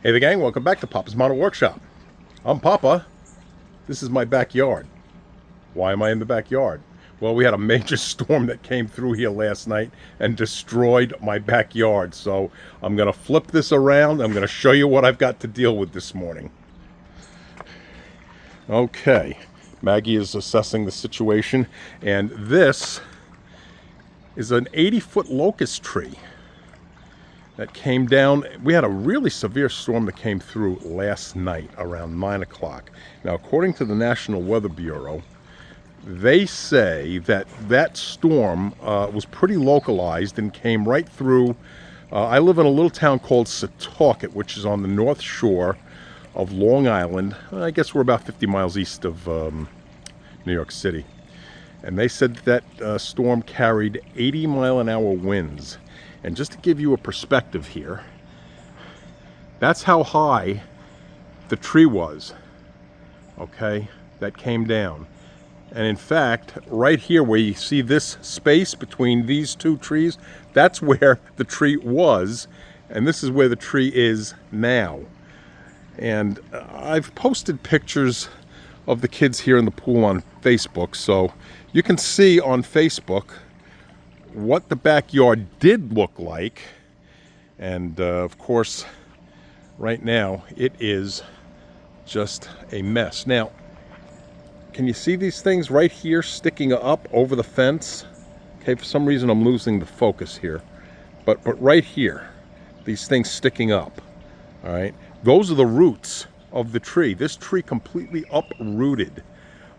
Hey the gang, welcome back to Papa's Model Workshop. I'm Papa. This is my backyard. Why am I in the backyard? Well, we had a major storm that came through here last night and destroyed my backyard. So I'm going to flip this around. I'm going to show you what I've got to deal with this morning. Okay, Maggie is assessing the situation, and this is an 80-foot locust tree that came down. We had a really severe storm that came through last night around 9 o'clock. Now, according to the National Weather Bureau, they say that that storm was pretty localized and came right through. I live in a little town called Setauket, which is on the north shore of Long Island. I guess we're about 50 miles east of New York City. And they said that storm carried 80-mile-an-hour winds. And just to give you a perspective here, that's how high the tree was, okay, that came down. And in fact, right here where you see this space between these two trees, that's where the tree was, and this is where the tree is now. And I've posted pictures of the kids here in the pool on Facebook, so you can see on Facebook what the backyard did look like. And of course, right now it is just a mess. Now, can you see these things right here sticking up over the fence? Okay, for some reason I'm losing the focus here, but right here, these things sticking up. All right, those are the roots of the tree. This tree completely uprooted,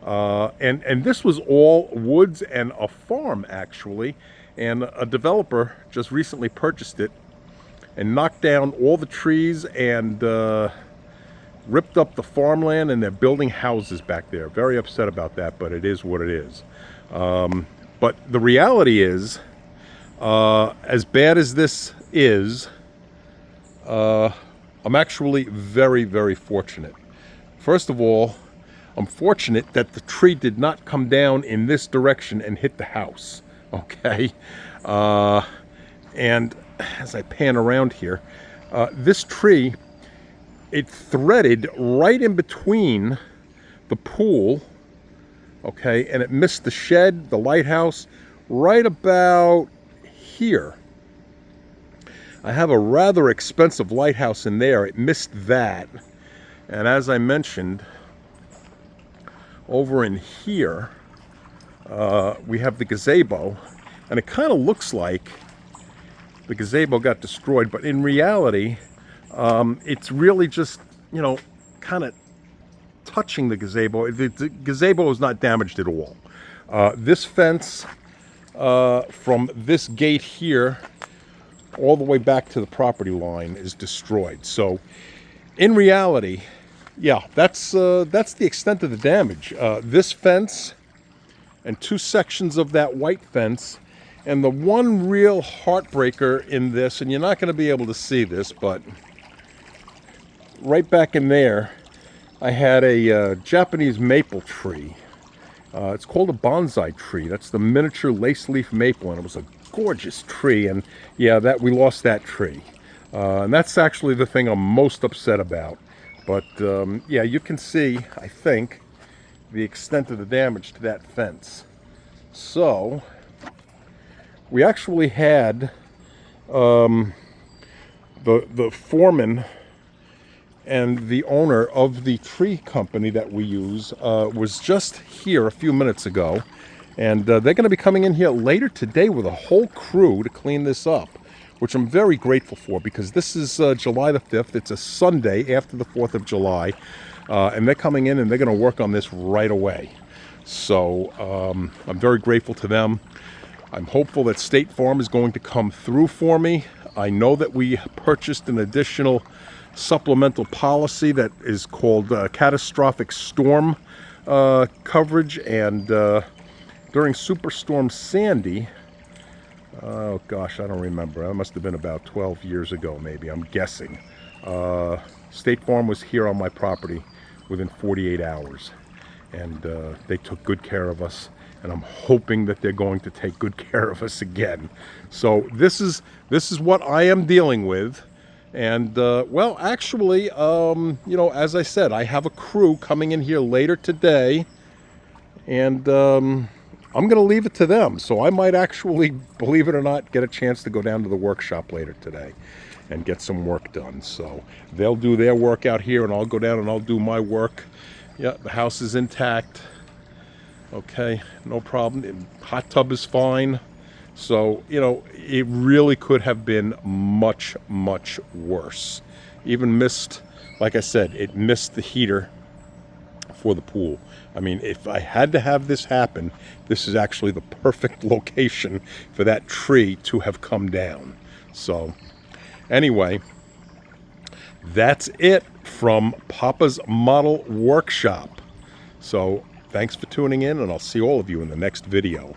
and this was all woods and a farm actually. And a developer just recently purchased it and knocked down all the trees and ripped up the farmland, and they're building houses back there. Very upset about that, but it is what it is. But the reality is, as bad as this is, I'm actually very, very fortunate. First of all, I'm fortunate that the tree did not come down in this direction and hit the house. Okay, and as I pan around here, this tree, it threaded right in between the pool, okay, and it missed the shed, the lighthouse, right about here. I have a rather expensive lighthouse in there. It missed that, and as I mentioned, over in here, we have the gazebo, and it kind of looks like the gazebo got destroyed, but in reality, it's really just, you know, kind of touching the gazebo. The gazebo is not damaged at all. This fence from this gate here all the way back to the property line is destroyed. So in reality, yeah, that's the extent of the damage. This fence and two sections of that white fence, and the one real heartbreaker in this, and you're not going to be able to see this, but right back in there, I had a Japanese maple tree. It's called a bonsai tree. That's the miniature lace leaf maple, and it was a gorgeous tree, and yeah, that we lost that tree. And that's actually the thing I'm most upset about. But yeah, you can see, I think, the extent of the damage to that fence. So we actually had the foreman and the owner of the tree company that we use was just here a few minutes ago, and they're going to be coming in here later today with a whole crew to clean this up, which I'm very grateful for, because this is July the 5th. It's a Sunday after the 4th of July. And they're coming in and they're going to work on this right away. So I'm very grateful to them. I'm hopeful that State Farm is going to come through for me. I know that we purchased an additional supplemental policy that is called catastrophic storm coverage. And during Superstorm Sandy, oh gosh, I don't remember. That must have been about 12 years ago, maybe, I'm guessing. State Farm was here on my property within 48 hours, and they took good care of us, and I'm hoping that they're going to take good care of us again. So this is what I am dealing with, And, well, actually, you know, as I said, I have a crew coming in here later today, and I'm going to leave it to them. So I might actually, believe it or not, get a chance to go down to the workshop later today and get some work done. So they'll do their work out here, and I'll go down and I'll do my work. Yeah, the house is intact. Okay, no problem. Hot tub is fine. So, you know, it really could have been much, much worse. Even missed, like I said, it missed the heater for the pool. I mean, if I had to have this happen, this is actually the perfect location for that tree to have come down. So, anyway, that's it from Papa's Model Workshop. So, thanks for tuning in, and I'll see all of you in the next video.